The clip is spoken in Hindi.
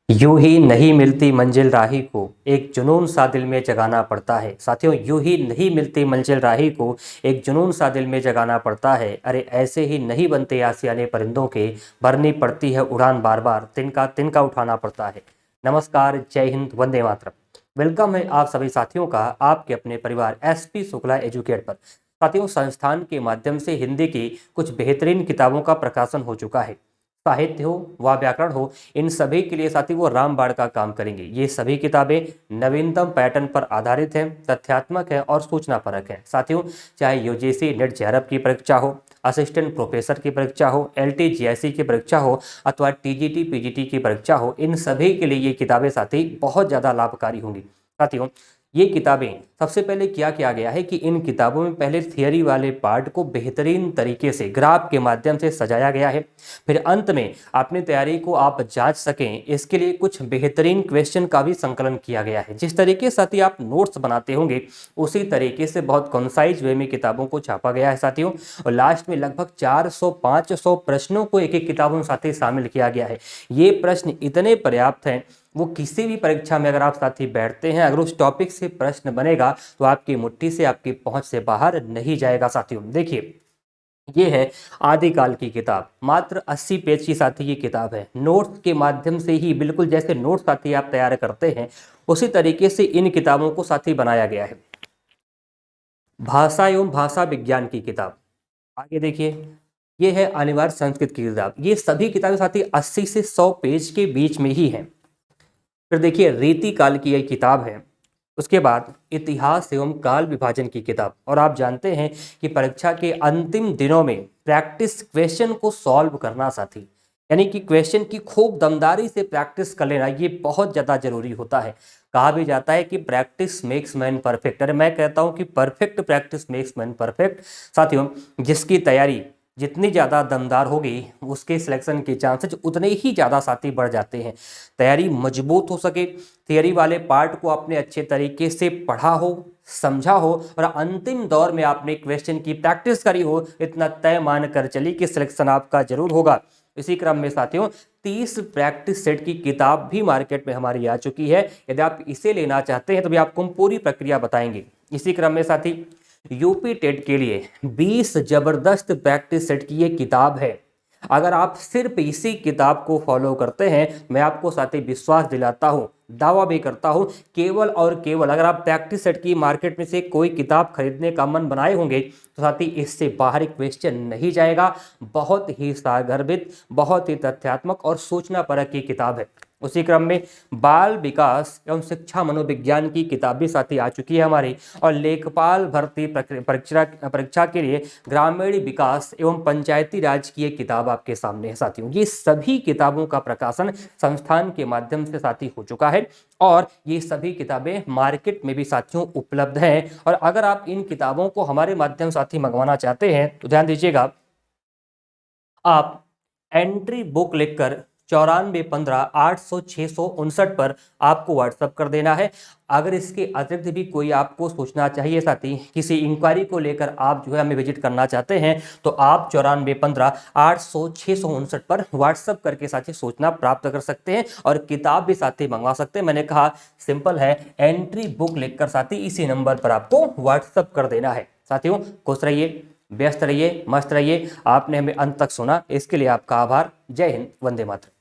यूं ही नहीं मिलती मंजिल राही को, एक जुनून सा दिल में जगाना पड़ता है। साथियों, यूं ही नहीं मिलती मंजिल राही को, एक जुनून सा दिल में जगाना पड़ता है। अरे ऐसे ही नहीं बनते आसियाने परिंदों के, भरनी पड़ती है उड़ान बार बार, तिनका तिनका उठाना पड़ता है। नमस्कार, जय हिंद, वंदे मातरम। वेलकम है आप सभी साथियों का आपके अपने परिवार एसपी शुक्ला एजुकेट पर। साथियों, संस्थान के माध्यम से हिंदी की कुछ बेहतरीन किताबों का प्रकाशन हो चुका है। साहित्य हो व व्याकरण हो, इन सभी के लिए साथी वो रामबाण का काम करेंगे। ये सभी किताबें नवीनतम पैटर्न पर आधारित हैं, तथ्यात्मक है और सूचना परक है। साथियों, चाहे यूजीसी नेट जेआरएफ की परीक्षा हो, असिस्टेंट प्रोफेसर की परीक्षा हो, एलटीजीआईसी की परीक्षा हो अथवा टीजीटी पीजीटी की परीक्षा हो, इन सभी के लिए ये किताबें साथी बहुत ज़्यादा लाभकारी होंगी। साथियों, ये किताबें सबसे पहले क्या किया गया है कि इन किताबों में पहले थियरी वाले पार्ट को बेहतरीन तरीके से ग्राफ के माध्यम से सजाया गया है। फिर अंत में अपनी तैयारी को आप जांच सकें, इसके लिए कुछ बेहतरीन क्वेश्चन का भी संकलन किया गया है। जिस तरीके से साथी आप नोट्स बनाते होंगे, उसी तरीके से बहुत कंसाइज वे में किताबों को छापा गया है साथियों। और लास्ट में लगभग 400-500 प्रश्नों को एक एक किताबों में साथी शामिल किया गया है। ये प्रश्न इतने पर्याप्त हैं, वो किसी भी परीक्षा में अगर आप साथी बैठते हैं, अगर उस टॉपिक से प्रश्न बनेगा तो आपकी मुट्ठी से, आपकी पहुंच से बाहर नहीं जाएगा। साथियों देखिए, ये है आदिकाल की किताब, मात्र 80 पेज की साथी ये किताब है। नोट्स के माध्यम से ही, बिल्कुल जैसे नोट्स साथी आप तैयार करते हैं, उसी तरीके से इन किताबों को साथी बनाया गया है। भाषा एवं भाषा विज्ञान की किताब, आगे देखिए, ये है अनिवार्य संस्कृत की किताब। ये सभी किताबें साथी 80 से 100 पेज के बीच में ही हैं। फिर देखिए, रीति काल की यह किताब है। उसके बाद इतिहास एवं काल विभाजन की किताब। और आप जानते हैं कि परीक्षा के अंतिम दिनों में प्रैक्टिस क्वेश्चन को सॉल्व करना साथी, यानी कि क्वेश्चन की खूब दमदारी से प्रैक्टिस कर लेना, ये बहुत ज़्यादा जरूरी होता है। कहा भी जाता है कि प्रैक्टिस मेक्स मैन परफेक्ट। अरे मैं कहता हूँ कि perfect practice makes man perfect. साथियों, जिसकी तैयारी जितनी ज़्यादा दमदार होगी, उसके सिलेक्शन के चांसेस उतने ही ज़्यादा साथी बढ़ जाते हैं। तैयारी मजबूत हो सके, थियरी वाले पार्ट को आपने अच्छे तरीके से पढ़ा हो, समझा हो और अंतिम दौर में आपने क्वेश्चन की प्रैक्टिस करी हो, इतना तय मान कर चलिए कि सिलेक्शन आपका जरूर होगा। इसी क्रम में साथियों, 30 प्रैक्टिस सेट की किताब भी मार्केट में हमारी आ चुकी है। यदि आप इसे लेना चाहते हैं तो भी आपको हम पूरी प्रक्रिया बताएंगे। इसी क्रम में साथी, यूपी टेट के लिए 20 जबरदस्त प्रैक्टिस सेट की ये किताब है। अगर आप सिर्फ इसी किताब को फॉलो करते हैं, मैं आपको साथ ही विश्वास दिलाता हूं, दावा भी करता हूं, केवल और केवल अगर आप प्रैक्टिस सेट की मार्केट में से कोई किताब खरीदने का मन बनाए होंगे तो साथ ही इससे बाहर क्वेश्चन नहीं जाएगा। बहुत ही सारगर्भित, बहुत ही तथ्यात्मक और सूचनापरक की किताब है। उसी क्रम में बाल विकास एवं शिक्षा मनोविज्ञान की किताब भी साथी आ चुकी है हमारी। और लेखपाल भर्ती परीक्षा के लिए ग्रामीण विकास एवं पंचायती राज की एक किताब आपके सामने है साथियों। ये सभी किताबों का प्रकाशन संस्थान के माध्यम से साथी हो चुका है और ये सभी किताबें मार्केट में भी साथियों उपलब्ध हैं। और अगर आप इन किताबों को हमारे माध्यम साथी मंगवाना चाहते हैं तो ध्यान दीजिएगा, आप एंट्री बुक लिखकर 9415 800 659 पर आपको व्हाट्सअप कर देना है। अगर इसके अतिरिक्त भी कोई आपको सूचना चाहिए साथी, किसी इंक्वायरी को लेकर आप जो है हमें विजिट करना चाहते हैं, तो आप 9415 800 659 पर व्हाट्सअप करके साथी सूचना प्राप्त कर सकते हैं और किताब भी साथी मंगवा सकते हैं। मैंने कहा सिंपल है, एंट्री बुक लिखकर साथी इसी नंबर पर आपको व्हाट्सअप कर देना है। साथियों, खुश रहिए, व्यस्त रहिए, मस्त रहिए। आपने हमें अंत तक सुना, इसके लिए आपका आभार। जय हिंद, वंदे मातरम।